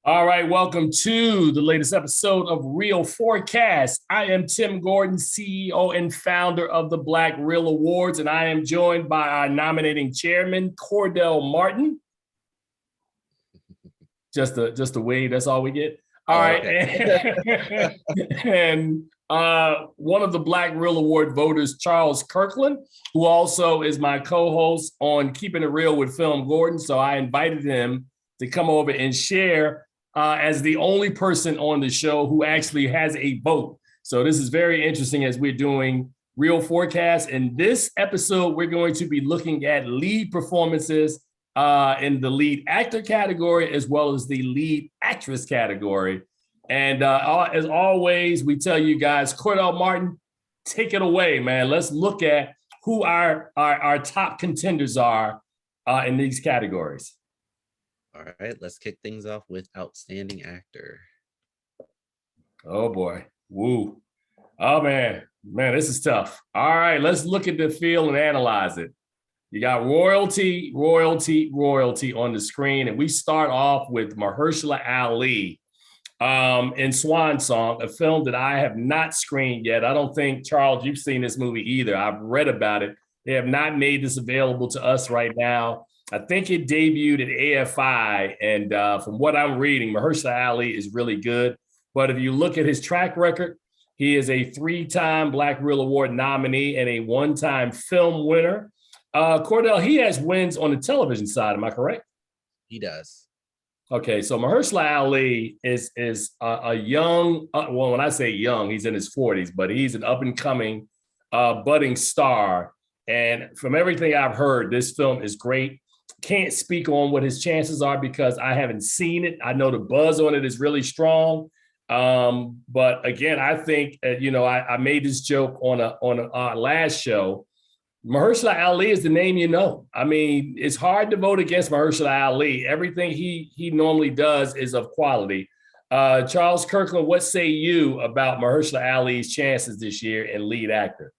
All right, welcome to the latest episode of Real Forecast. I am Tim Gordon, CEO and founder of the Black Real Awards, and I am joined by our nominating chairman, Cordell Martin. Just a wave, that's all we get. All right, okay. and one of the Black Real Award voters, Charles Kirkland, who also is my co-host on Keeping It Real with Film Gordon. So I invited him to come over and share as the only person on the show who actually has a vote. So this is very interesting as we're doing Real Forecast. In this episode, we're going to be looking at lead performances in the lead actor category, as well as the lead actress category. And as always, we tell you guys, Cordell Martin, take it away, man. Let's look at who our top contenders are in these categories. All right, let's kick things off with Outstanding Actor. Oh boy, woo. Oh man, this is tough. All right, let's look at the field and analyze it. You got royalty on the screen, and we start off with Mahershala Ali in Swan Song, a film that I have not screened yet. I don't think, Charles, you've seen this movie either. I've read about it. They have not made this available to us right now. I think it debuted at AFI, and from what I'm reading, Mahershala Ali is really good. But if you look at his track record, he is a 3-time Black Real Award nominee and a 1-time film winner. Cordell, he has wins on the television side. Am I correct? He does. Okay, so Mahershala Ali is a young, well, when I say young, he's in his 40s, but he's an up-and-coming budding star. And from everything I've heard, this film is great. Can't speak on what his chances are because I haven't seen it. I know the buzz on it is really strong. But again, I think, I made this joke on our last show. Mahershala Ali is the name you know. I mean, it's hard to vote against Mahershala Ali. Everything he normally does is of quality. Charles Kirkland, what say you about Mahershala Ali's chances this year in lead actor?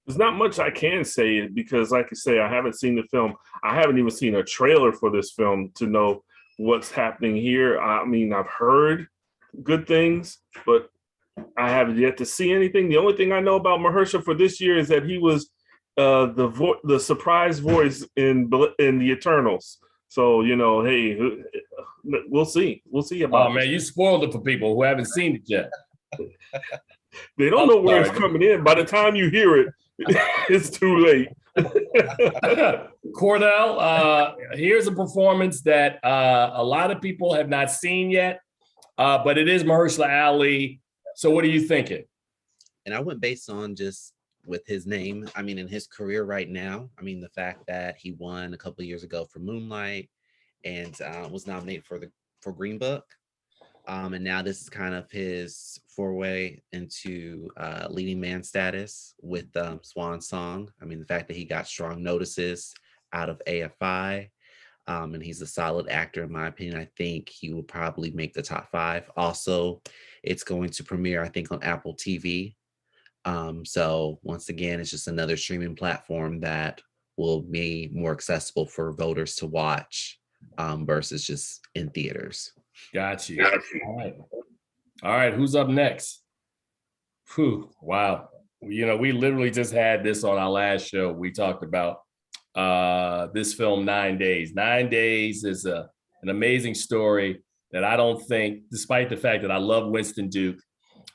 There's not much I can say because, like I say, I haven't seen the film. I haven't even seen a trailer for this film to know what's happening here. I mean, I've heard good things, but I haven't yet to see anything. The only thing I know about Mahershala for this year is that he was the surprise voice in the Eternals. So, hey, we'll see. We'll see about it. Oh, man, you spoiled it for people who haven't seen it yet. They don't know where it's coming in. By the time you hear it, it's too late. Cordell, here's a performance that a lot of people have not seen yet, but it is Mahershala Ali. So what are you thinking? And I went based on just with his name. I mean, in his career right now, I mean, the fact that he won a couple of years ago for Moonlight and was nominated for Green Book. And now this is kind of his foray into leading man status with Swan Song. I mean, the fact that he got strong notices out of AFI, and he's a solid actor, in my opinion. I think he will probably make the top 5. Also, it's going to premiere, I think, on Apple TV. So once again, it's just another streaming platform that will be more accessible for voters to watch versus just in theaters. Got you. All right. Who's up next? Whew, wow. We literally just had this on our last show. We talked about this film, 9 Days. 9 Days is an amazing story that I don't think, despite the fact that I love Winston Duke,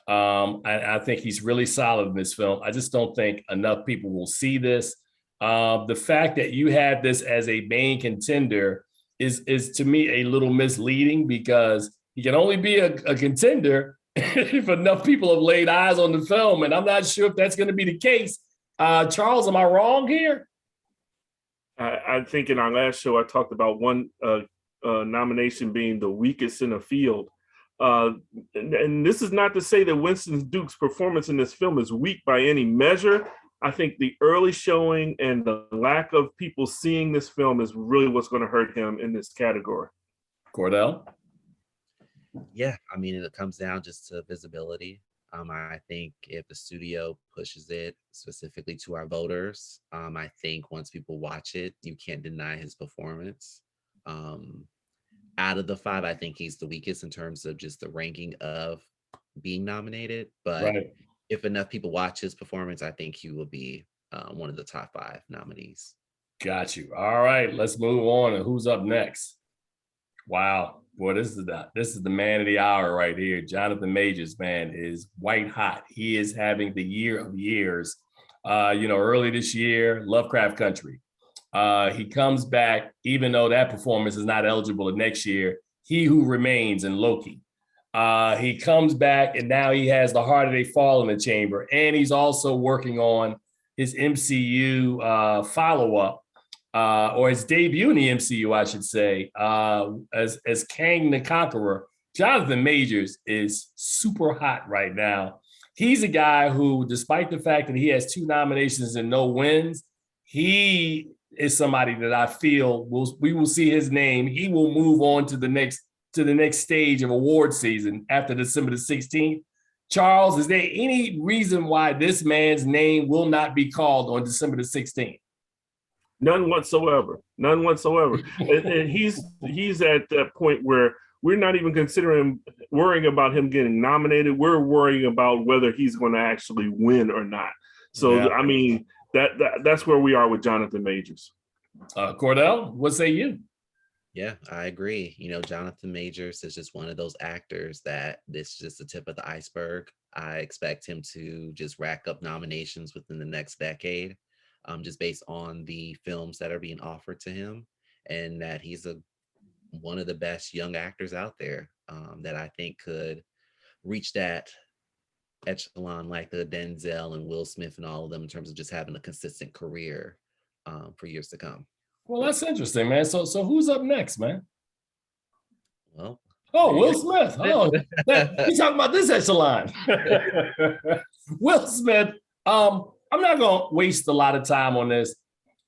I think he's really solid in this film. I just don't think enough people will see this. The fact that you have this as a main contender is to me a little misleading because he can only be a contender if enough people have laid eyes on the film. And I'm not sure if that's going to be the case. Charles, am I wrong here? I think in our last show, I talked about one nomination being the weakest in the field. And this is not to say that Winston Duke's performance in this film is weak by any measure. I think the early showing and the lack of people seeing this film is really what's going to hurt him in this category. Cordell? Yeah, I mean, it comes down just to visibility. I think if the studio pushes it specifically to our voters, I think once people watch it, you can't deny his performance. out of the 5, I think he's the weakest in terms of just the ranking of being nominated. But if enough people watch his performance, I think he will be one of the top 5 nominees. Got you. All right, let's move on. And who's up next? Wow, boy, this is the man of the hour right here. Jonathan Majors, man, is white hot. He is having the year of years. Early this year, Lovecraft Country. He comes back, even though that performance is not eligible next year. He Who Remains in Loki. He comes back, and now he has The Harder They Fall in the Chamber, and he's also working on his MCU follow-up, or his debut in the MCU, I should say, as Kang the Conqueror. Jonathan Majors is super hot right now. He's a guy who, despite the fact that he has 2 nominations and no wins, he is somebody that I feel we will see his name. He will move on to the next stage of award season after December the 16th. Charles, is there any reason why this man's name will not be called on December the 16th? None whatsoever. None whatsoever. and he's at that point where we're not even worrying about him getting nominated. We're worrying about whether he's going to actually win or not. So, yeah. I mean, that's where we are with Jonathan Majors. Cordell, what say you? Yeah, I agree. Jonathan Majors is just one of those actors that this is just the tip of the iceberg. I expect him to just rack up nominations within the next decade, just based on the films that are being offered to him, and that he's one of the best young actors out there that I think could reach that echelon like the Denzel and Will Smith and all of them in terms of just having a consistent career for years to come. Well, that's interesting, man. So who's up next, man? Well, Will Smith. Oh, you talking about this echelon? Will Smith. I'm not gonna waste a lot of time on this.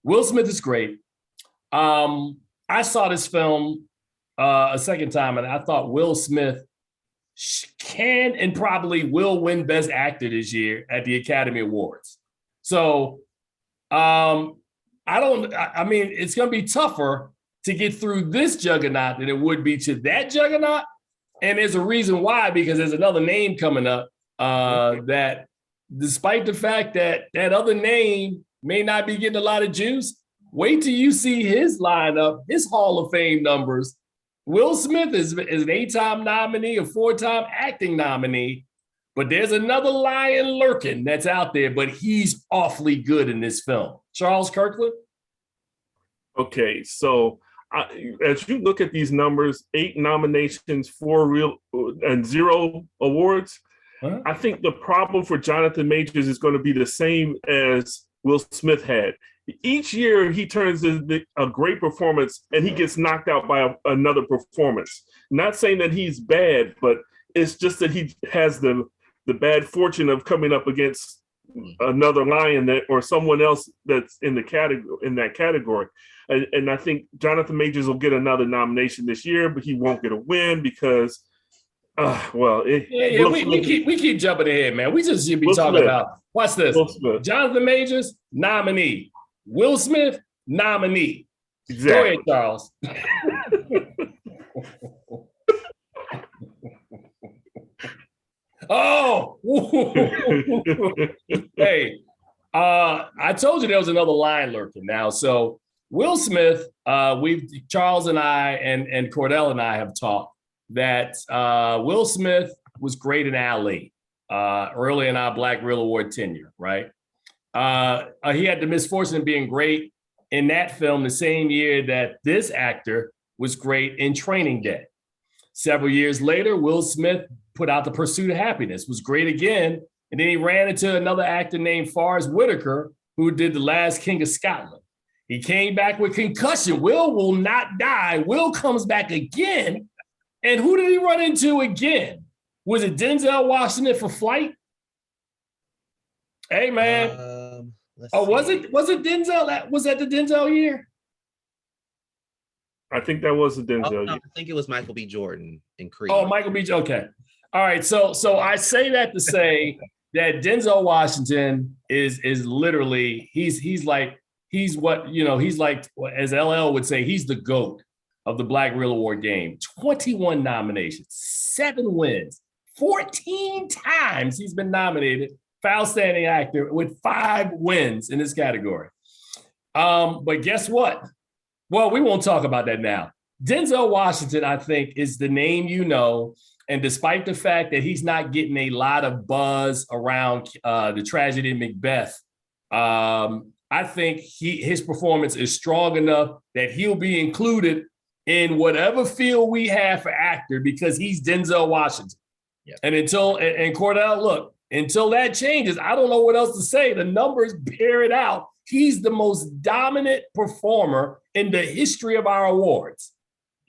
Will Smith is great. I saw this film a second time, and I thought Will Smith can and probably will win Best Actor this year at the Academy Awards. So, I mean, it's going to be tougher to get through this juggernaut than it would be to that juggernaut. And there's a reason why, because there's another name coming up that, despite the fact that that other name may not be getting a lot of juice, wait till you see his lineup, his Hall of Fame numbers. Will Smith is an 8-time nominee, a 4-time acting nominee, but there's another lion lurking that's out there, but he's awfully good in this film. Charles Kirkland? Okay, so as you look at these numbers, 8 nominations, 4 and 0 awards, I think the problem for Jonathan Majors is going to be the same as Will Smith had. Each year he turns in a great performance and he gets knocked out by another performance. Not saying that he's bad, but it's just that he has the bad fortune of coming up against another lion or someone else that's in that category. And I think Jonathan Majors will get another nomination this year, but he won't get a win because we keep jumping ahead, man. We just should be talking about, watch this. Jonathan Majors, nominee. Will Smith, nominee. Exactly. Go ahead, Charles. Oh, hey, I told you there was another line lurking now. So Will Smith, Charles and I and Cordell and I have talked that Will Smith was great in Ali early in our Black Reel Award tenure, right? He had the misfortune of being great in that film the same year that this actor was great in Training Day. Several years later, Will Smith put out The Pursuit of Happiness, was great again, and then he ran into another actor named Forrest Whitaker, who did The Last King of Scotland. He came back with concussion. Will not die. Will comes back again, and who did he run into again? Was it Washington for Flight? Hey, man. Was it Denzel? Was that the Denzel year? I think that was the Denzel year. I think it was Michael B. Jordan in Creed. Oh, Michael B. Okay. All right. So I say that to say that Denzel Washington is literally, he's like, as LL would say, he's the GOAT. of the Black Reel Award game. 21 nominations, 7 wins, 14 times he's been nominated for Outstanding Actor with 5 wins in this category. But guess what? Well, we won't talk about that now. Denzel Washington, I think, is the name you know. And despite the fact that he's not getting a lot of buzz around the tragedy of Macbeth, I think his performance is strong enough that he'll be included in whatever field we have for actor because he's Denzel Washington. Yep. And Cordell, look, until that changes, I don't know what else to say. The numbers bear it out. He's the most dominant performer in the history of our awards.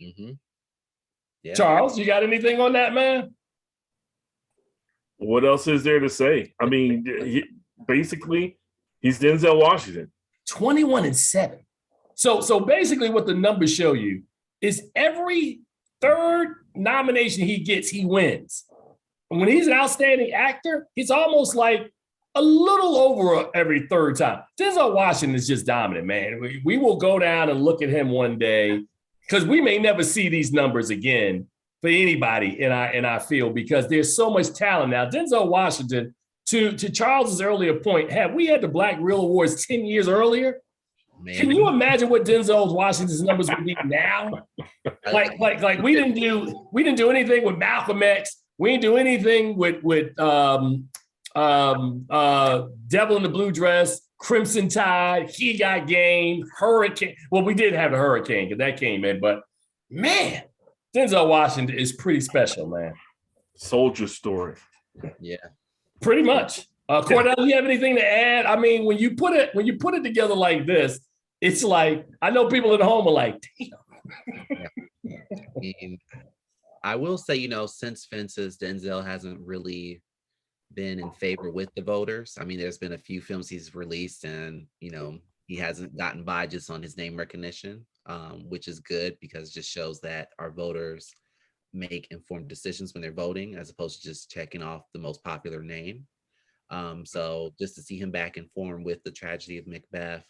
Mm-hmm. Yeah. Charles, you got anything on that, man? What else is there to say? I mean, basically, he's Denzel Washington. 21-7. So basically what the numbers show you is every third nomination he gets, he wins. And when he's an outstanding actor, it's almost like a little over every third time. Denzel Washington is just dominant, man. We will go down and look at him one day because we may never see these numbers again for anybody in our field because there's so much talent now. Denzel Washington, to Charles's earlier point, have we had the Black Reel Awards 10 years earlier? Man. Can you imagine what Denzel Washington's numbers would be now? Like we didn't do anything with Malcolm X. We didn't do anything with Devil in the Blue Dress, Crimson Tide, He Got Game, Hurricane. Well, we did have the Hurricane because that came in, but man, Denzel Washington is pretty special, man. Soldier Story. Yeah. Pretty much. Cordell, do you have anything to add? I mean, when you put it together like this, it's like, I know people at home are like, damn. I mean, I will say, since Fences, Denzel hasn't really been in favor with the voters. I mean, there's been a few films he's released and, he hasn't gotten by just on his name recognition, which is good because it just shows that our voters make informed decisions when they're voting as opposed to just checking off the most popular name. So just to see him back in form with the tragedy of Macbeth,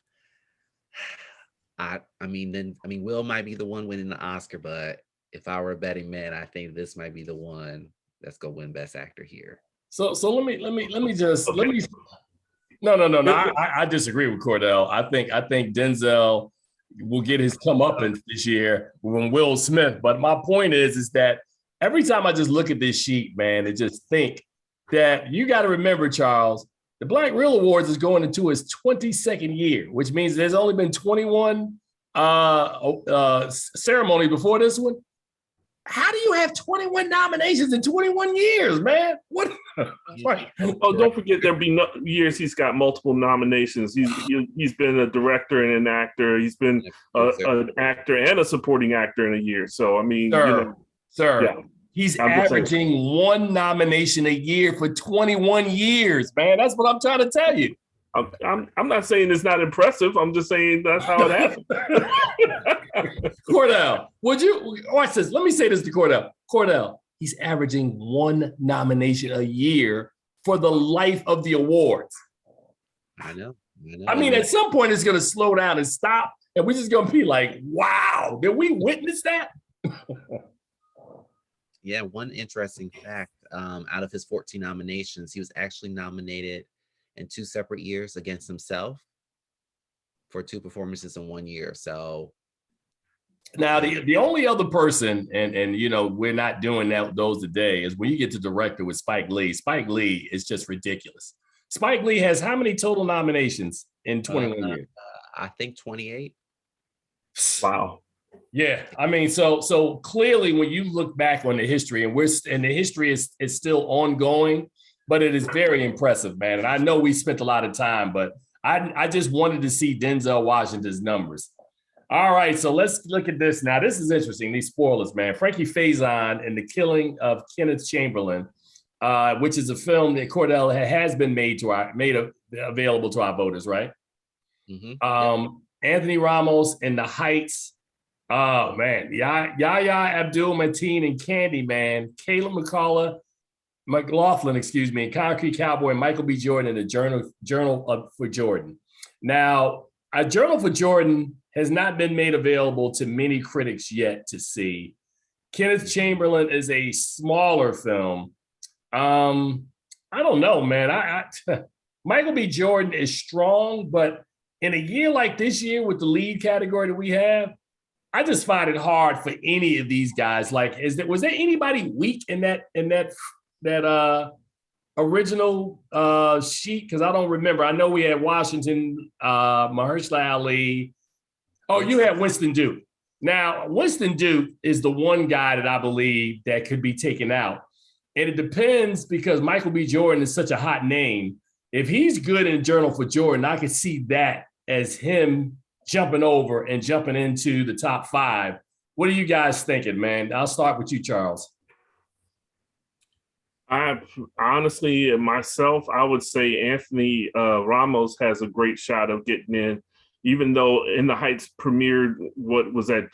I mean, Will might be the one winning the Oscar, but if I were a betting man, I think this might be the one that's gonna win Best Actor here. So let me I disagree with Cordell. I think Denzel will get his comeuppance this year when Will Smith. But my point is that every time I just look at this sheet, man, and just think that you got to remember, Charles, the Black Reel Awards is going into its 22nd year, which means there's only been 21 ceremonies before this one. How do you have 21 nominations in 21 years, man? What? Oh, don't forget there'll be years he's got multiple nominations. He's been a director and an actor. He's been an actor and a supporting actor in a year. So I mean, sir, yeah. He's averaging 1 nomination a year for 21 years, man. That's what I'm trying to tell you. I'm not saying it's not impressive. I'm just saying that's how it happened. Cordell, would you watch this? Let me say this to Cordell. Cordell, he's averaging 1 nomination a year for the life of the awards. I know. I mean, at some point it's going to slow down and stop, and we're just going to be like, "Wow, did we witness that?" Yeah, one interesting fact: out of his 14 nominations, he was actually nominated in 2 separate years against himself for 2 performances in 1 year. So now the only other person, and we're not doing those today, is when you get to director with Spike Lee. Spike Lee is just ridiculous. Spike Lee has how many total nominations in 21 years? I think 28. Wow. Yeah, I mean, so clearly when you look back on the history, and the history is still ongoing, but it is very impressive, man. And I know we spent a lot of time, but I just wanted to see Denzel Washington's numbers. All right, so let's look at this now. This is interesting, these spoilers, man. Frankie Faison and the Killing of Kenneth Chamberlain, which is a film that Cordell has been made available to our voters, right? Mm-hmm. Anthony Ramos in The Heights. Oh, man. Yahya Abdul-Mateen and Candyman, Caleb McLaughlin, and Concrete Cowboy, and Michael B. Jordan in the Journal for Jordan. Now, A Journal for Jordan has not been made available to many critics yet to see. Kenneth Chamberlain is a smaller film. I don't know, man. Michael B. Jordan is strong, but in a year like this year with the lead category that we have, I just find it hard for any of these guys. Like, was there anybody weak in that original sheet? Because I don't remember. I know we had Washington, Mahersla Ali. Oh, you had Winston Duke. Now, Winston Duke is the one guy that I believe that could be taken out. And it depends because Michael B. Jordan is such a hot name. If he's good in Journal for Jordan, I could see that as him jumping over and jumping into the top 5. What are you guys thinking, man? I'll start with you, Charles. I honestly, myself, I would say Anthony Ramos has a great shot of getting in, even though In the Heights premiered, what was that,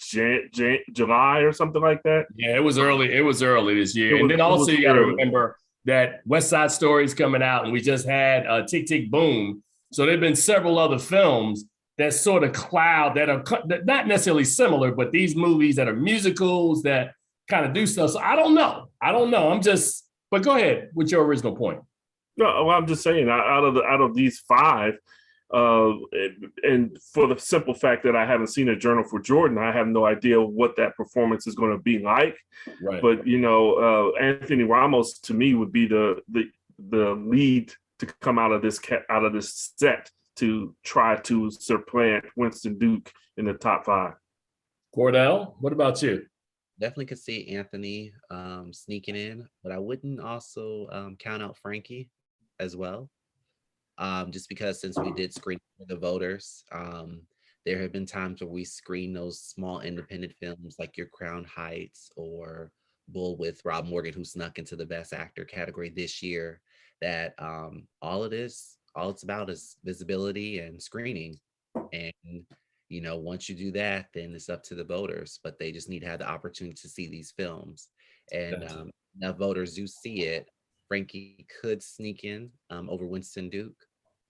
July or something like that? Yeah, it was early. It was early this year. And then also you got to remember that West Side Story is coming out, and we just had Tick, Tick, Boom. So there have been several other films that sort of cloud that are not necessarily similar, but these movies that are musicals that kind of do stuff. So I don't know. But go ahead with your original point. No, well, I'm just saying out of these 5, and for the simple fact that I haven't seen A Journal for Jordan, I have no idea what that performance is going to be like. Right. But Anthony Ramos to me would be the lead to come out of this set to try to supplant Winston Duke in the top 5. Cordell, what about you? Definitely could see Anthony sneaking in, but I wouldn't also count out Frankie as well. Just because since we did screen for the voters, there have been times where we screen those small independent films like Your Crown Heights or Bull with Rob Morgan, who snuck into the Best Actor category this year, that all it's about is visibility and screening. And once you do that, then it's up to the voters, but they just need to have the opportunity to see these films. And now voters do see it. Frankie could sneak in over Winston Duke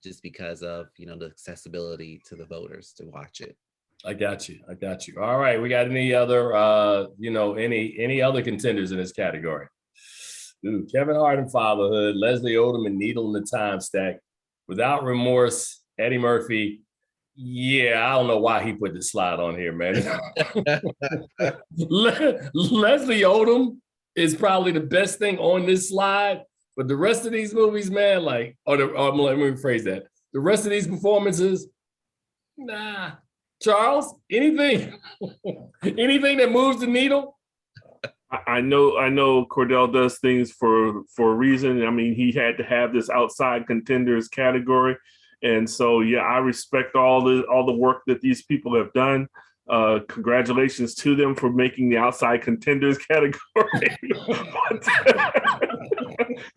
just because of, the accessibility to the voters to watch it. I got you. All right. We got any other, any other contenders in this category? Ooh, Kevin Hart in Fatherhood, Leslie Odom in Needle in the Time Stack, Without Remorse, Eddie Murphy. Yeah, I don't know why he put this slide on here, man. Leslie Odom is probably the best thing on this slide, but the rest of these movies, man, let me rephrase that. The rest of these performances, nah. Charles, anything that moves the needle? I know Cordell does things for a reason. I mean, he had to have this outside contenders category. And so, yeah, I respect all the work that these people have done. Congratulations to them for making the outside contenders category.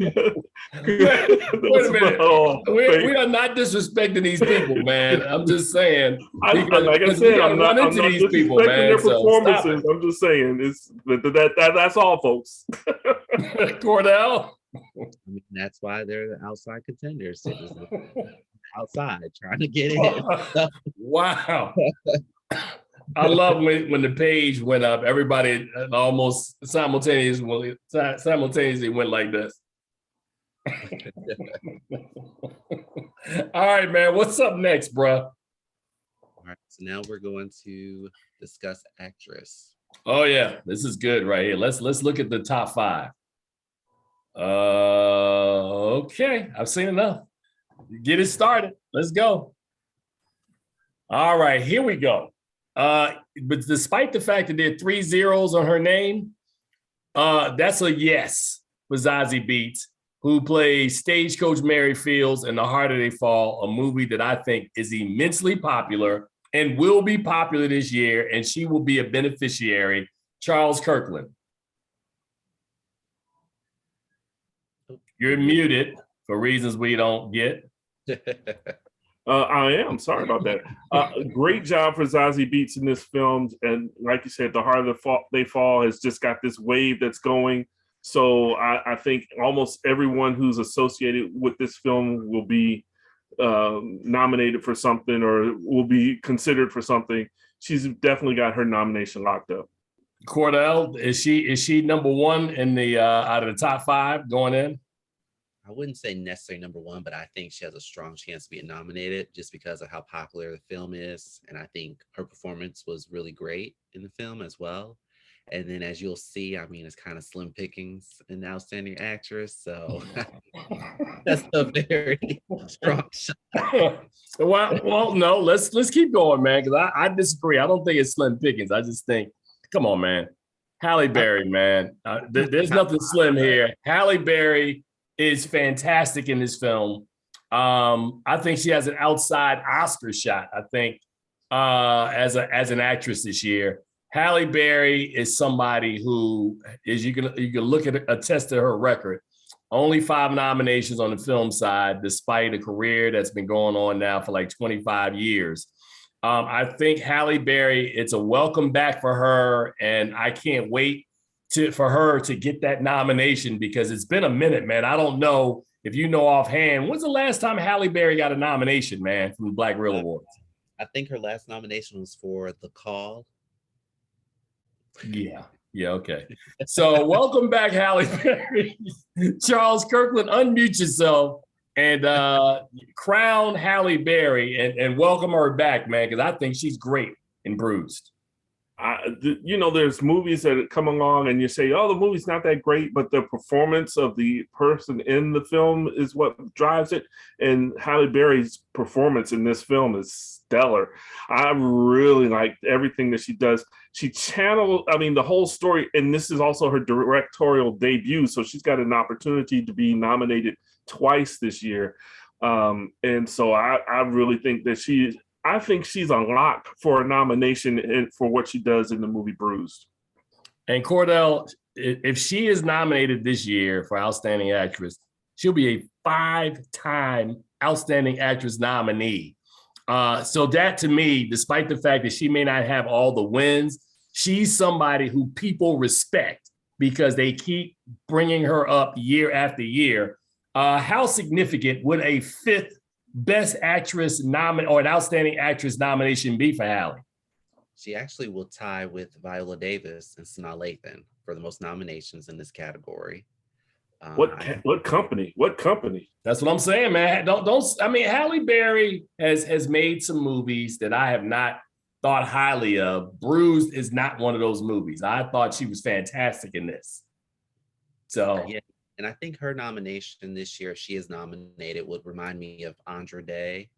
Wait a minute. We are not disrespecting these people, man. I'm just saying. Like I said, I'm not disrespecting their performances. I'm just saying that's all, folks. Cordell? I mean, that's why they're the outside contenders. Outside trying to get in. Wow. I love when the page went up, everybody almost simultaneously went like this. All right, man. What's up next, bro? All right, so now we're going to discuss actress. Oh yeah, this is good right here. Let's look at the top 5. Okay, I've seen enough. Get it started. Let's go. All right, here we go. But despite the fact that there are 3 zeros on her name, that's a yes for Zazie Beetz, who plays Stagecoach Mary Fields in The Harder They Fall, a movie that I think is immensely popular and will be popular this year, and she will be a beneficiary. Charles Kirkland. You're muted for reasons we don't get. I am sorry about that. Great job for Zazie Beetz in this film, and like you said, The Harder They Fall has just got this wave that's going. So I think almost everyone who's associated with this film will be nominated for something or will be considered for something, she's definitely got her nomination locked up. Cordell, is she number one in the out of the top 5 going in? I wouldn't say necessarily number one, but I think she has a strong chance to be nominated just because of how popular the film is. And I think her performance was really great in the film as well. And then as you'll see, I mean, it's kind of slim pickings in Outstanding Actress. So that's a very strong shot. well, no, let's keep going, man, because I disagree. I don't think it's slim pickings. I just think, come on, man. Halle Berry, man. There's nothing slim here. Halle Berry is fantastic in this film. I think she has an outside Oscar shot, I think, as an actress this year. Halle Berry is somebody who is you can look at attest to her record. Only 5 nominations on the film side, despite a career that's been going on now for like 25 years. I think Halle Berry, it's a welcome back for her, and I can't wait for her to get that nomination because it's been a minute, man. I don't know if you know offhand, when's the last time Halle Berry got a nomination, man, from the Black Reel Awards? I think her last nomination was for The Call. Yeah, okay. So welcome back, Halle Berry. Charles Kirkland, unmute yourself and crown Halle Berry and welcome her back, man, because I think she's great in Bruised. There's movies that come along and you say, oh, the movie's not that great, but the performance of the person in the film is what drives it. And Halle Berry's performance in this film is stellar. I really liked everything that she does. She channeled, the whole story, and this is also her directorial debut, so she's got an opportunity to be nominated twice this year. And so I really think that she's a lock for a nomination for what she does in the movie Bruised. And Cordell, if she is nominated this year for Outstanding Actress, she'll be a 5-time Outstanding Actress nominee. So that, to me, despite the fact that she may not have all the wins, she's somebody who people respect because they keep bringing her up year after year. How significant would a 5th Best Actress or an Outstanding Actress nomination be for Halle? She actually will tie with Viola Davis and Sanaa Lathan for the most nominations in this category. What company? That's what I'm saying, man. Halle Berry has made some movies that I have not thought highly of. Bruised is not one of those movies. I thought she was fantastic in this. So yeah. And I think her nomination this year, if she is nominated, would remind me of Andra Day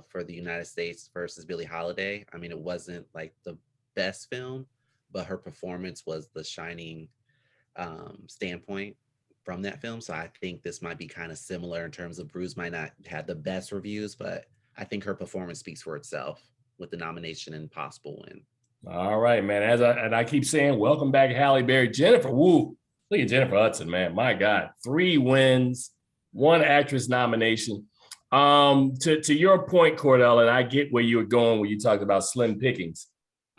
for the United States versus Billie Holiday. I mean, it wasn't like the best film, but her performance was the shining standpoint from that film. So I think this might be kind of similar in terms of Bruce might not have the best reviews, but I think her performance speaks for itself with the nomination and possible win. All right, man. And I keep saying, welcome back, Halle Berry. Jennifer, woo. Look at Jennifer Hudson, man. My God, 3 wins, 1 actress nomination. To your point, Cordell, and I get where you were going when you talked about slim pickings.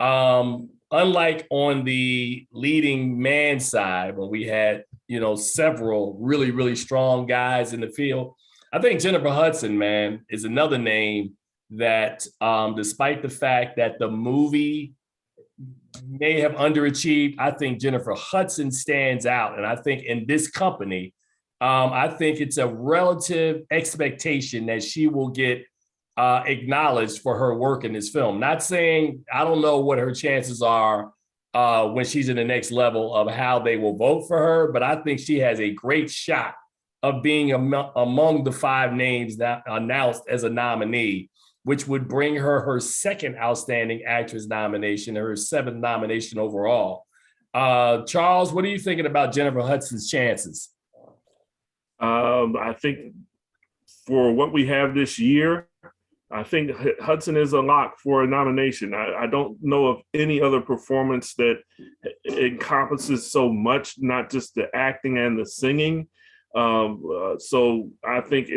Unlike on the leading man side, when we had, several really, really strong guys in the field, I think Jennifer Hudson, man, is another name that, despite the fact that the movie may have underachieved, I think Jennifer Hudson stands out. And I think in this company, I think it's a relative expectation that she will get acknowledged for her work in this film. Not saying, I don't know what her chances are when she's in the next level of how they will vote for her, but I think she has a great shot of being among the 5 names that announced as a nominee, which would bring her 2nd Outstanding Actress nomination, her 7th nomination overall. Charles, what are you thinking about Jennifer Hudson's chances? I think for what we have this year, I think Hudson is a lock for a nomination. I don't know of any other performance that encompasses so much, not just the acting and the singing. So I think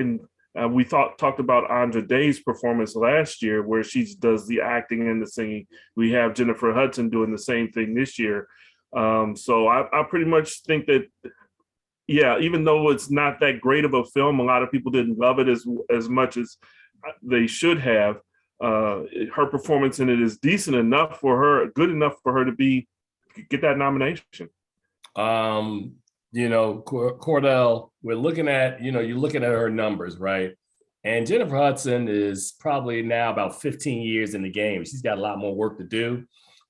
we talked about Andra Day's performance last year, where she does the acting and the singing. We have Jennifer Hudson doing the same thing this year. So I pretty much think that yeah, even though it's not that great of a film, a lot of people didn't love it as much as they should have. Her performance in it is decent enough for her, good enough for her to get that nomination. Cordell, we're looking at, you're looking at her numbers, right? And Jennifer Hudson is probably now about 15 years in the game. She's got a lot more work to do.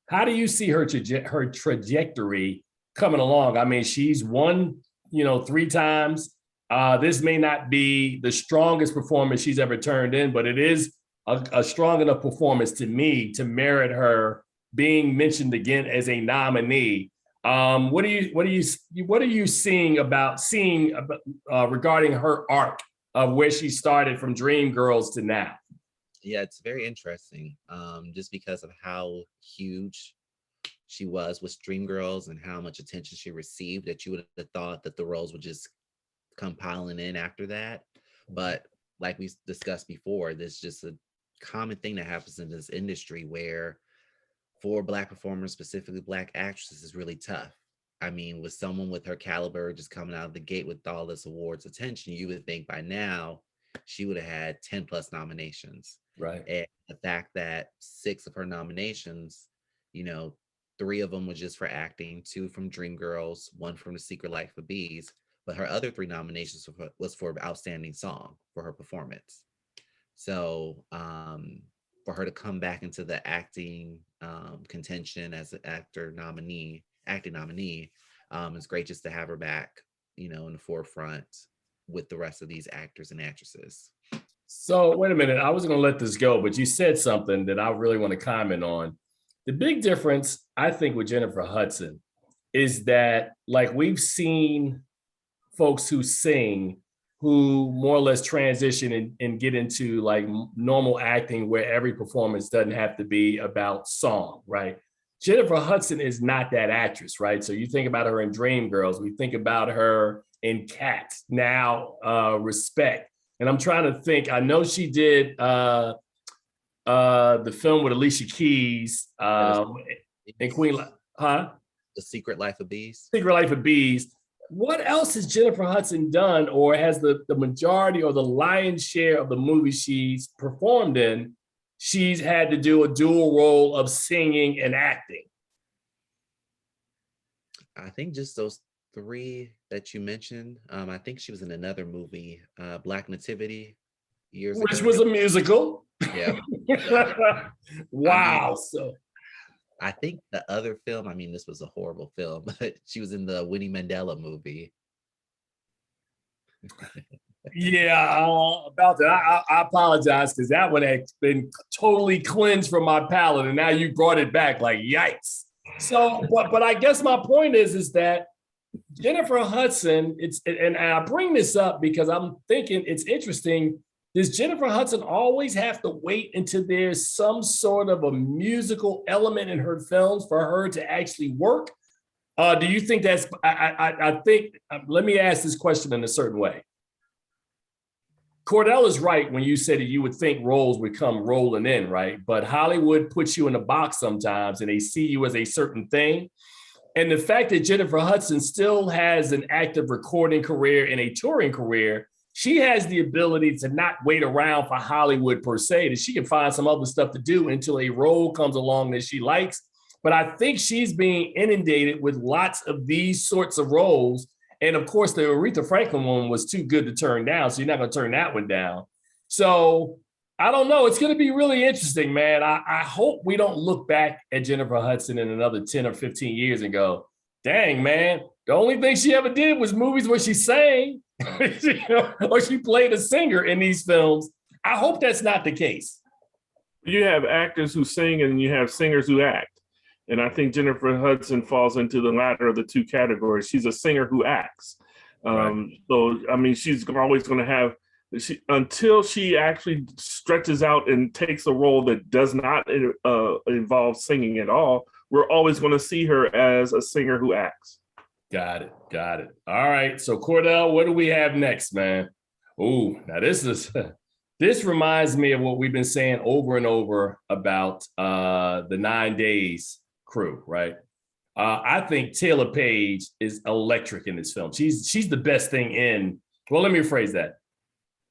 How do you see her trajectory coming along? I mean, she's won, 3 times. This may not be the strongest performance she's ever turned in, but it is a strong enough performance to me to merit her being mentioned again as a nominee. What are you seeing regarding her arc of where she started from Dreamgirls to now? Yeah, it's very interesting. Just because of how huge she was with Dreamgirls and how much attention she received, that you would have thought that the roles would just come piling in after that. But like we discussed before, there's just a common thing that happens in this industry where for Black performers, specifically Black actresses, is really tough. I mean, with someone with her caliber just coming out of the gate with all this awards attention, you would think by now she would have had 10 plus nominations. Right. And the fact that 6 of her nominations, 3 of them were just for acting, 2 from Dreamgirls, 1 from The Secret Life of Bees, but her other 3 nominations was for Outstanding Song for her performance. So for her to come back into the acting contention as an acting nominee, it's great just to have her back, in the forefront with the rest of these actors and actresses. So wait a minute, I was going to let this go, but you said something that I really want to comment on. The big difference, I think, with Jennifer Hudson is that, like, we've seen folks who sing who more or less transition and get into like normal acting where every performance doesn't have to be about song, right? Jennifer Hudson is not that actress, right? So you think about her in Dreamgirls, we think about her in Cats, now Respect. And I'm trying to think, I know she did the film with Alicia Keys and Queen, The Secret Life of Bees. Secret Life of Bees. What else has Jennifer Hudson done, or has the majority or the lion's share of the movies she's performed in, she's had to do a dual role of singing and acting? I think just those 3 that you mentioned. I think she was in another movie, Black Nativity, years ago. Which was a musical. Yeah. Wow. I think the other film, this was a horrible film, but she was in the Winnie Mandela movie. Yeah, about that. I apologize because that one had been totally cleansed from my palate, and now you brought it back. Like, yikes. So, but I guess my point is that Jennifer Hudson, and I bring this up because I'm thinking it's interesting. Does Jennifer Hudson always have to wait until there's some sort of a musical element in her films for her to actually work? Do you think that's, I think, let me ask this question in a certain way. Cordell is right when you said that you would think roles would come rolling in, right? But Hollywood puts you in a box sometimes and they see you as a certain thing. And the fact that Jennifer Hudson still has an active recording career and a touring career, she has the ability to not wait around for Hollywood per se, that she can find some other stuff to do until a role comes along that she likes. But I think she's being inundated with lots of these sorts of roles. And of course, the Aretha Franklin one was too good to turn down. So you're not going to turn that one down. So I don't know. It's going to be really interesting, man. I hope we don't look back at Jennifer Hudson in another 10 or 15 years and go, dang, man, the only thing she ever did was movies where she sang or she played a singer in these films. I hope that's not the case. You have actors who sing and you have singers who act. And I think Jennifer Hudson falls into the latter of the 2 categories. She's a singer who acts. Right. So, she's always going to have, until she actually stretches out and takes a role that does not involve singing at all, we're always going to see her as a singer who acts. Got it. All right. So Cordell, what do we have next, man? Ooh, now this reminds me of what we've been saying over and over about the 9 Days crew, right? I think Taylor Page is electric in this film. She's the best thing in. Well, let me rephrase that.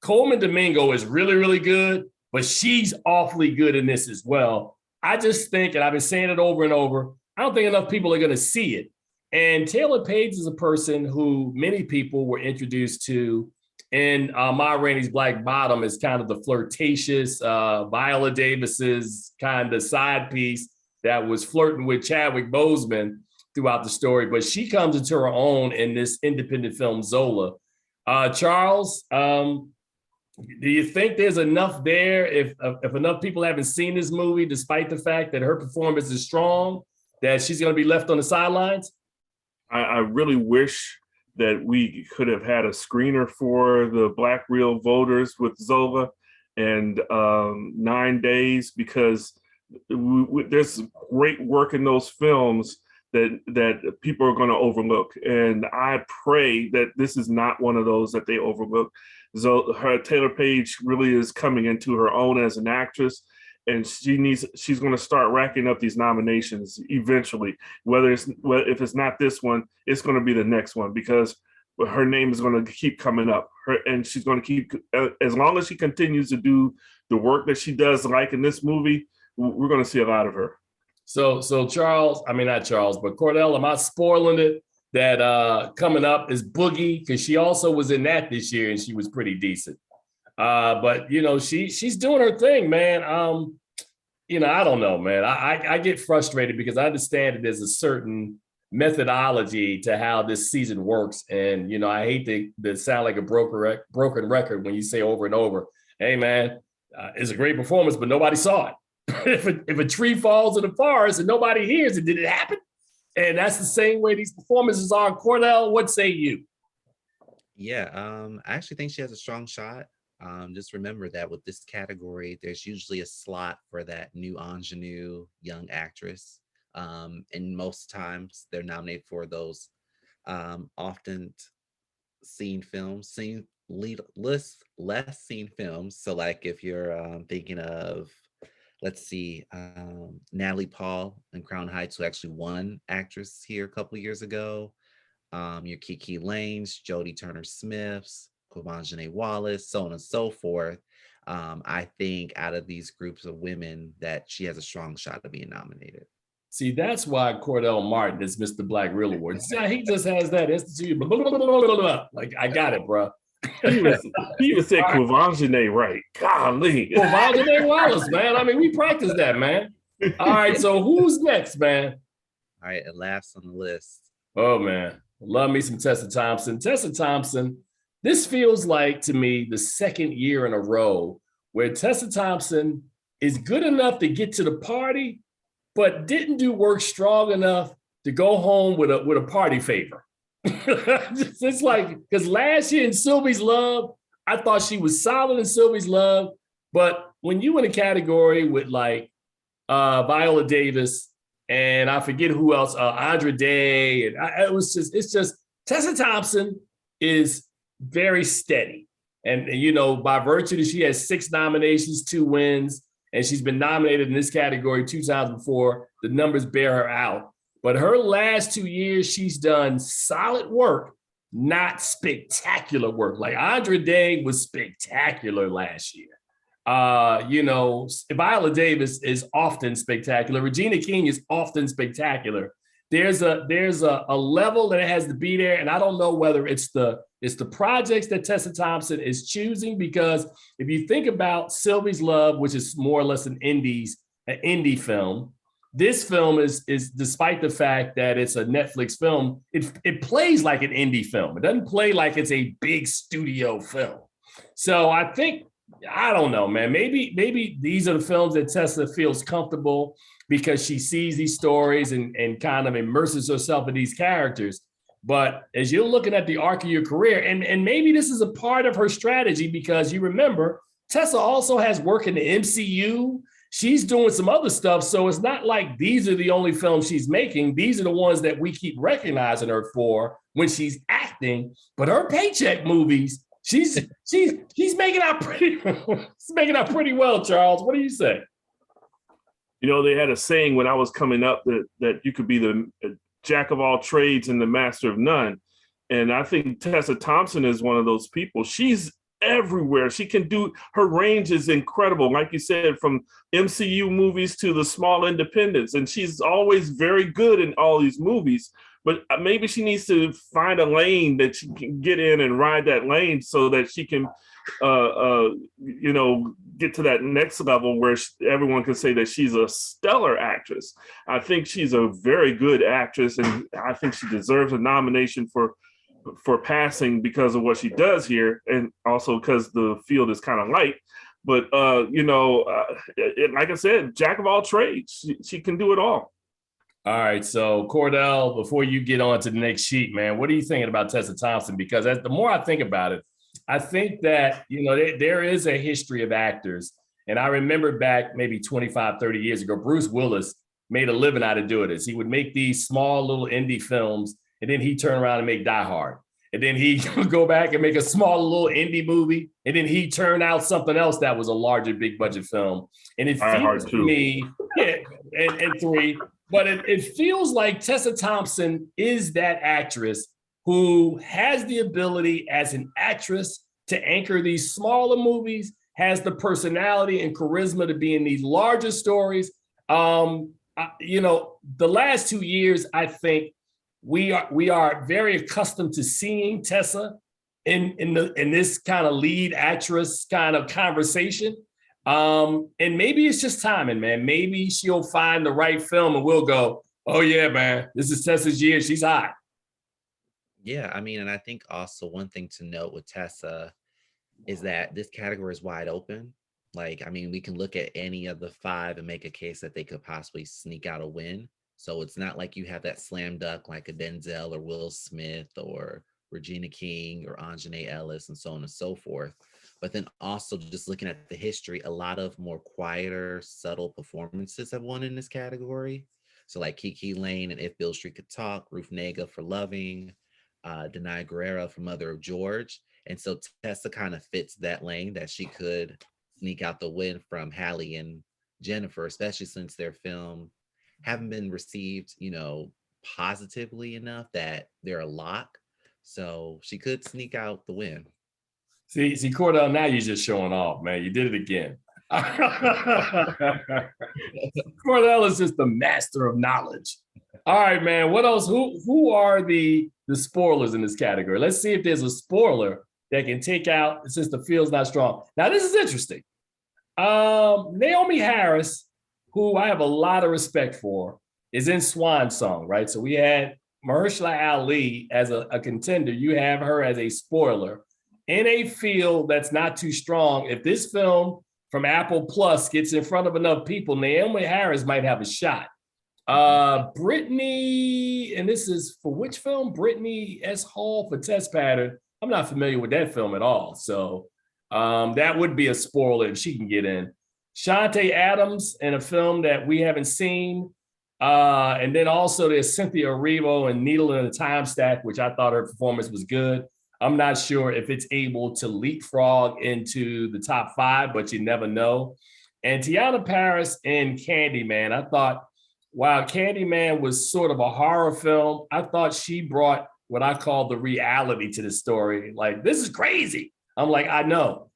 Coleman Domingo is really, really good, but she's awfully good in this as well. I just think, and I've been saying it over and over, I don't think enough people are going to see it. And Taylor Page is a person who many people were introduced to in Ma Rainey's Black Bottom as kind of the flirtatious Viola Davis's kind of side piece that was flirting with Chadwick Boseman throughout the story. But she comes into her own in this independent film, Zola. Charles, do you think there's enough there if enough people haven't seen this movie, despite the fact that her performance is strong, that she's going to be left on the sidelines? I really wish that we could have had a screener for the Black Real voters with Zola and 9 Days, because there's great work in those films that people are going to overlook. And I pray that this is not one of those that they overlook. Taylor Page really is coming into her own as an actress, and she's going to start racking up these nominations eventually. If it's not this one, it's going to be the next one, because her name is going to keep coming up. And she's going to keep, as long as she continues to do the work that she does, like in this movie, we're going to see a lot of her. So Charles, I mean, not Charles, but Cordell, am I spoiling it that coming up is Boogie? Because she also was in that this year and she was pretty decent. But, you know, she's doing her thing, man. You know, I don't know, man. I get frustrated because I understand that there's a certain methodology to how this season works. And, you know, I hate to sound like a broken record when you say over and over, hey, man, it's a great performance, but nobody saw it. If a tree falls in the forest and nobody hears it, did it happen? And that's the same way these performances are. Cordell, what say you? Yeah, I actually think she has a strong shot. Just remember that with this category, there's usually a slot for that new ingenue young actress. And most times they're nominated for those often seen films, less seen films. So like if you're thinking of, let's see, Natalie Paul in Crown Heights, who actually won actress here a couple of years ago. Your Kiki Lanes, Jodie Turner-Smiths, Quvenzhané Wallace, so on and so forth. I think out of these groups of women that she has a strong shot of being nominated. See, that's why Cordell Martin is Mr. Black Real Award. See, he just has that institute. Blah, blah, blah, blah, blah, blah. Like, I got it, bro. He even said Quvenzhané right. Golly. Quvenzhané Wallace, man. I mean, we practiced that, man. All right, so who's next, man? All right, and last on the list. Oh, man. Love me some Tessa Thompson. Tessa Thompson, this feels like, to me, the second year in a row where Tessa Thompson is good enough to get to the party, but didn't do work strong enough to go home with a party favor. It's like, because last year in Sylvie's Love, I thought she was solid in Sylvie's Love, but when you in a category with like Viola Davis and I forget who else, Andra Day, and it's just Tessa Thompson is very steady, and you know, by virtue that she has 6 nominations, 2 wins, and she's been nominated in this category 2 times before, the numbers bear her out. But her last 2 years, she's done solid work, not spectacular work. Like Andra Day was spectacular last year. You know, Viola Davis is often spectacular. Regina King is often spectacular. There's a level that it has to be there, and I don't know whether it's the projects that Tessa Thompson is choosing, because if you think about Sylvie's Love, which is more or less an indie film, this film is despite the fact that it's a Netflix film, it plays like an indie film. It doesn't play like it's a big studio film. So I think, I don't know, man, maybe these are the films that Tessa feels comfortable because she sees these stories and kind of immerses herself in these characters. But as you're looking at the arc of your career, and maybe this is a part of her strategy, because you remember, Tessa also has work in the MCU. She's doing some other stuff. So it's not like these are the only films she's making. These are the ones that we keep recognizing her for when she's acting. But her paycheck movies, she's making out pretty well, Charles. What do you say? You know, they had a saying when I was coming up that you could be the jack of all trades and the master of none. And I think Tessa Thompson is one of those people. She's everywhere. She can do, her range is incredible. Like you said, from MCU movies to the small independents. And she's always very good in all these movies. But maybe she needs to find a lane that she can get in and ride that lane so that she can, get to that next level where everyone can say that she's a stellar actress. I think she's a very good actress, and I think she deserves a nomination for passing because of what she does here, and also because the field is kind of light. But like I said, jack of all trades. She can do it all. All right, so Cordell, before you get on to the next sheet, man, what are you thinking about Tessa Thompson? Because the more I think about it, I think that, there is a history of actors. And I remember back maybe 25, 30 years ago, Bruce Willis made a living out of doing this. He would make these small little indie films, and then he'd turn around and make Die Hard. And then he would go back and make a small little indie movie, and then he'd turn out something else that was a larger, big budget film. And it feels to me, and 3, but it feels like Tessa Thompson is that actress who has the ability as an actress to anchor these smaller movies, has the personality and charisma to be in these larger stories. The last 2 years, I think we are very accustomed to seeing Tessa in this kind of lead actress kind of conversation. And maybe it's just timing, man. Maybe she'll find the right film and we'll go, oh yeah, man, this is Tessa's year. She's hot. Yeah, I mean, and I think also one thing to note with Tessa is that this category is wide open. Like, I mean, we can look at any of the 5 and make a case that they could possibly sneak out a win. So it's not like you have that slam dunk like a Denzel or Will Smith or Regina King or Anjanae Ellis and so on and so forth. But then also just looking at the history, a lot of more quieter, subtle performances have won in this category. So like Kiki Lane and If Beale Street Could Talk, Ruth Negga for Loving, Denai Guerrera for Mother of George. And so Tessa kind of fits that lane that she could sneak out the win from Halle and Jennifer, especially since their film haven't been received, positively enough that they're a lock. So she could sneak out the win. See, Cordell, now you're just showing off, man. You did it again. Cordell is just the master of knowledge. All right, man. What else? Who are the spoilers in this category? Let's see if there's a spoiler that can take out since the field's not strong. Now, this is interesting. Naomi Harris, who I have a lot of respect for, is in Swan Song, right? So we had Mahershala Ali as a contender. You have her as a spoiler in a field that's not too strong. If this film from Apple Plus gets in front of enough people, Naomi Harris might have a shot. Brittany, and this is for which film? Brittany S. Hall for Test Pattern. I'm not familiar with that film at all. So that would be a spoiler if she can get in. Shantae Adams in a film that we haven't seen. And then also there's Cynthia Rebo and Needle in a Time Stack, which I thought her performance was good. I'm not sure if it's able to leapfrog into the top 5, but you never know. And Tiana Paris in Candyman, I thought, while Candyman was sort of a horror film, I thought she brought what I call the reality to the story. Like, this is crazy. I'm like, I know.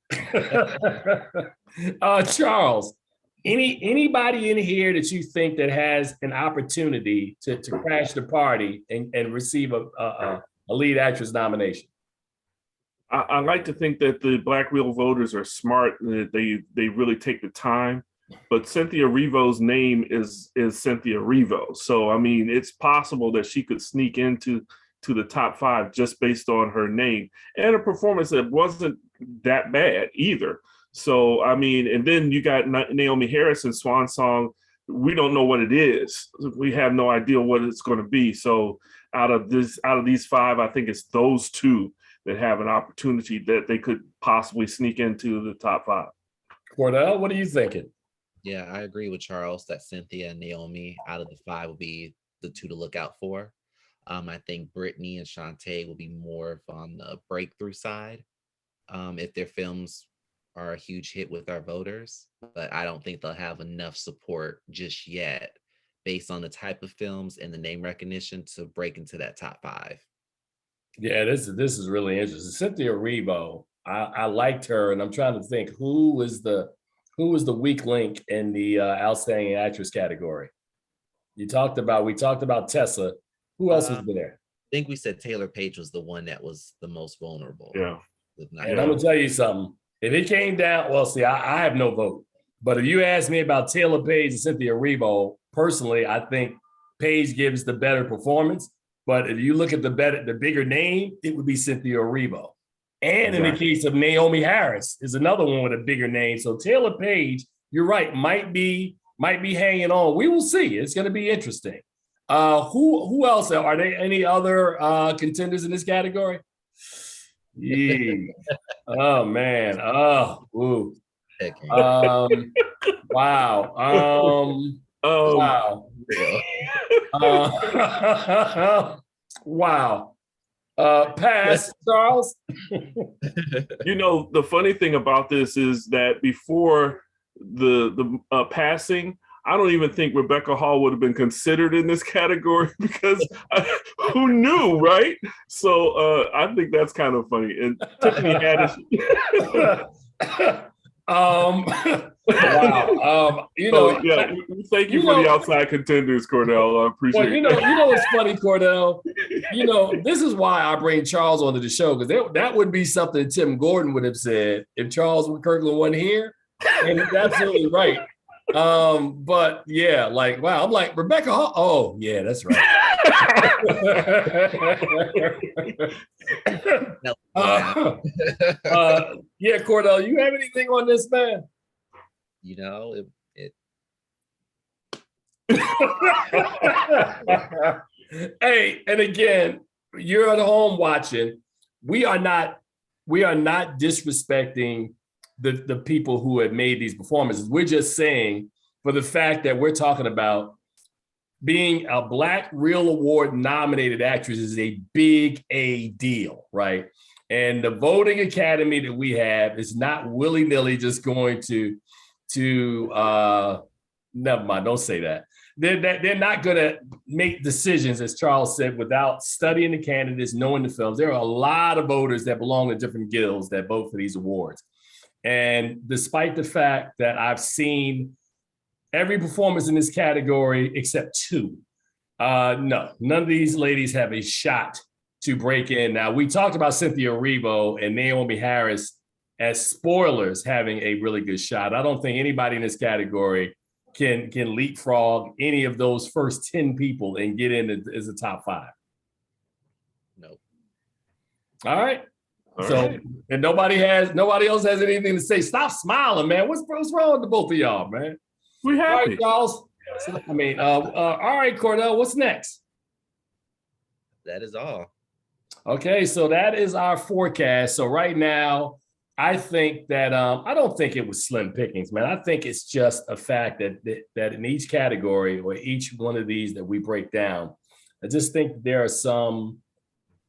Charles, anybody in here that you think that has an opportunity to crash the party and receive a lead actress nomination? I like to think that the Black Wheel voters are smart and that they really take the time. But Cynthia Rebo's name is Cynthia Rebo. So, I mean, it's possible that she could sneak into the top 5 just based on her name and a performance that wasn't that bad either. So, I mean, and then you got Naomi Harris in Swan Song. We don't know what it is. We have no idea what it's going to be. So out of these 5, I think it's those 2 that have an opportunity that they could possibly sneak into the top 5. Cordell, what are you thinking? Yeah, I agree with Charles that Cynthia and Naomi out of the 5 will be the 2 to look out for. I think Brittany and Shantae will be more on the breakthrough side if their films are a huge hit with our voters, but I don't think they'll have enough support just yet based on the type of films and the name recognition to break into that top 5. Yeah, this is really interesting. Cynthia Rebo, I liked her, and I'm trying to think who was the weak link in the outstanding actress category. We talked about Tessa. Who else was there? I think we said Taylor Page was the one that was the most vulnerable. Yeah. And I'm gonna tell you something. If it came down, well, see, I have no vote. But if you ask me about Taylor Page and Cynthia Rebo, personally, I think Page gives the better performance. But if you look at the bigger name, it would be Cynthia Rebo. And in the case of Naomi Harris, is another one with a bigger name. So Taylor Page, you're right, might be hanging on. We will see. It's going to be interesting. Who else? Are there any other contenders in this category? Yeah. Oh man. Oh. Ooh. Wow. Wow. Wow. Pass, Charles. You know, the funny thing about this is that before the passing, I don't even think Rebecca Hall would have been considered in this category because who knew, right? So I think that's kind of funny. And Tiffany Haddish. Wow. Thank you for the outside contenders, Cordell. I appreciate it. You know what's funny, Cordell? This is why I bring Charles onto the show, because that would be something Tim Gordon would have said if Charles Kirkland wasn't here. And he's absolutely right. But yeah, wow, I'm like, Rebecca Hall. Oh, yeah, that's right. Yeah, Cordell, you have anything on this, man? Hey, and again, you're at home watching. We are not disrespecting the people who have made these performances. We're just saying, for the fact that we're talking about being a Black Real Award nominated actress is a big deal, right? And the voting academy that we have is not willy-nilly just going to never mind, don't say that. They're not going to make decisions, as Charles said, without studying the candidates, knowing the films. There are a lot of voters that belong to different guilds that vote for these awards. And despite the fact that I've seen every performance in this category except 2, no, none of these ladies have a shot to break in. Now, we talked about Cynthia Rebo and Naomi Harris as spoilers having a really good shot. I don't think anybody in this category can leapfrog any of those first 10 people and get in as a top 5. Nope. All right. And nobody else has anything to say. Stop smiling, man. What's wrong with the both of y'all, man? We happy. All right, Charles. All right, Cordell, what's next? That is all. Okay, so that is our forecast. So right now, I think that I don't think it was slim pickings, man. I think it's just a fact that in each category or each one of these that we break down, I just think there are some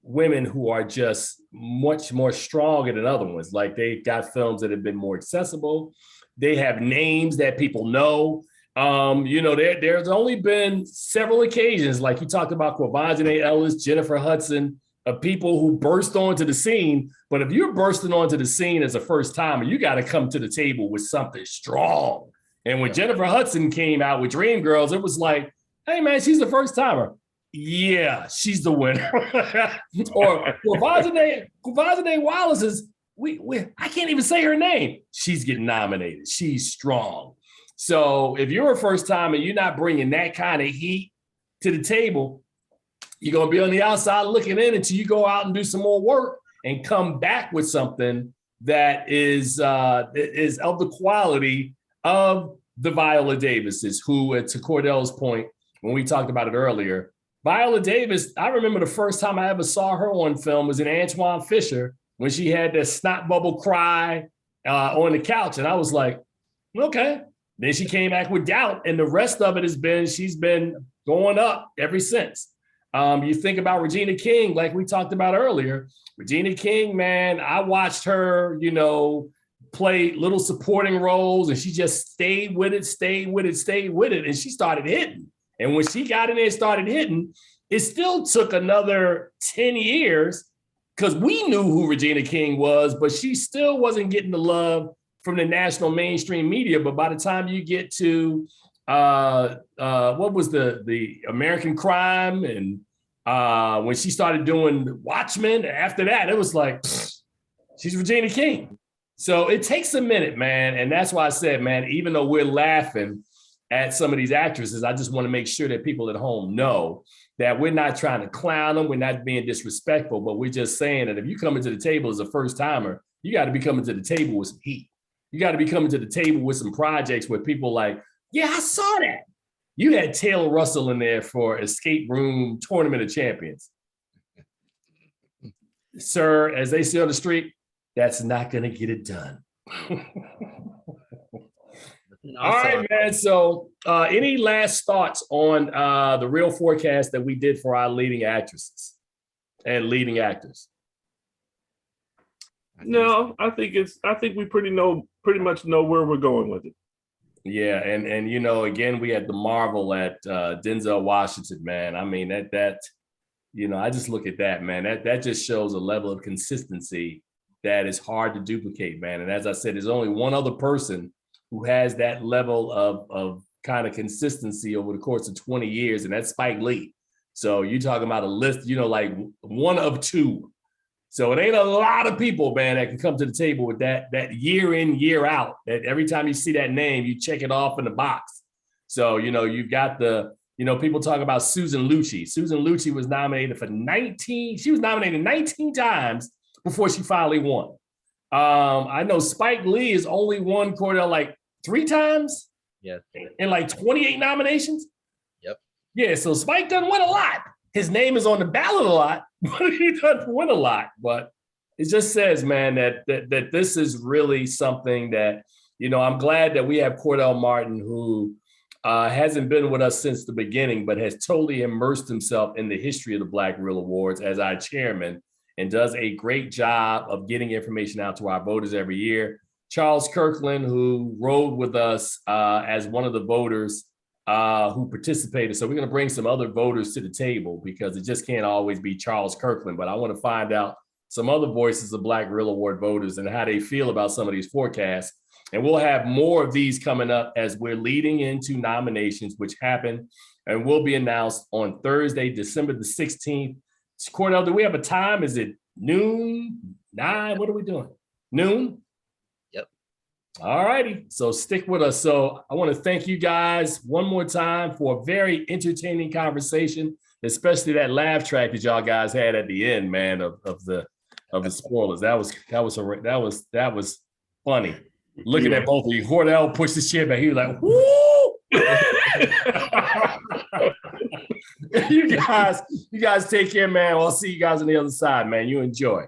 women who are just much more stronger than other ones. Like, they've got films that have been more accessible. They have names that people know. There's only been several occasions, like you talked about Quvenzhané Ellis, Jennifer Hudson, of people who burst onto the scene. But if you're bursting onto the scene as a first timer, you got to come to the table with something strong. And when Jennifer Hudson came out with Dreamgirls, it was like, hey man, she's the first timer. Yeah, she's the winner. Or Quvenzhané Wallace is, I can't even say her name. She's getting nominated. She's strong. So if you're a first timer, you're not bringing that kind of heat to the table, you're going to be on the outside looking in until you go out and do some more work and come back with something that is of the quality of the Viola Davises, who, to Cordell's point, when we talked about it earlier, Viola Davis, I remember the first time I ever saw her on film was in Antoine Fisher, when she had that snot bubble cry on the couch. And I was like, okay. Then she came back with Doubt, and the rest of it she's been going up ever since. You think about Regina King, like we talked about earlier. Regina King, man, I watched her, play little supporting roles, and she just stayed with it. And she started hitting. And when she got in there and started hitting, it still took another 10 years because we knew who Regina King was, but she still wasn't getting the love from the national mainstream media. But by the time you get to what was the American Crime, and when she started doing Watchmen, after that, it was like, she's Regina King. So it takes a minute, man. And that's why I said, man, even though we're laughing at some of these actresses, I just want to make sure that people at home know that we're not trying to clown them. We're not being disrespectful, but we're just saying that if you come into the table as a first timer, you got to be coming to the table with some heat. You got to be coming to the table with some projects where people like, yeah, I saw that. You had Taylor Russell in there for Escape Room Tournament of Champions. Sir, as they say on the street, that's not going to get it done. All right, man. So any last thoughts on the real forecast that we did for our leading actresses and leading actors? No, I think we pretty much know where we're going with it. Yeah, and you know, again, we had the marvel at Denzel Washington, man. I mean, that you know, I just look at that, man. That just shows a level of consistency that is hard to duplicate, man. And as I said, there's only one other person who has that level of kind of consistency over the course of 20 years, and that's Spike Lee. So you're talking about a list, you know, like one of two. So it ain't a lot of people, man, that can come to the table with that year in, year out. That every time you see that name, you check it off in the box. So, you know, you've got people talk about Susan Lucci. Susan Lucci was nominated for 19 times before she finally won. I know Spike Lee has only won Cordell like 3 times. Yeah. In like 28 nominations. Yep. Yeah, so Spike doesn't win a lot. His name is on the ballot a lot, but he doesn't win a lot. But it just says, man, that this is really something that, you know, I'm glad that we have Cordell Martin, who hasn't been with us since the beginning, but has totally immersed himself in the history of the Black Reel Awards as our chairman, and does a great job of getting information out to our voters every year. Charles Kirkland, who rode with us as one of the voters who participated. So we're going to bring some other voters to the table because it just can't always be Charles Kirkland. But I want to find out some other voices of Black Reel Award voters and how they feel about some of these forecasts. And we'll have more of these coming up as we're leading into nominations, which happen and will be announced on Thursday, December the 16th. Cordell, do we have a time? Is it noon, 9? What are we doing? Noon? Yep. All righty. So stick with us. So I want to thank you guys one more time for a very entertaining conversation, especially that laugh track that y'all guys had at the end, man, of the spoilers. That was funny. Looking at both of you, Cordell pushed his chair back. He was like, "Woo!" You guys take care, man. I'll see you guys on the other side, man. You enjoy.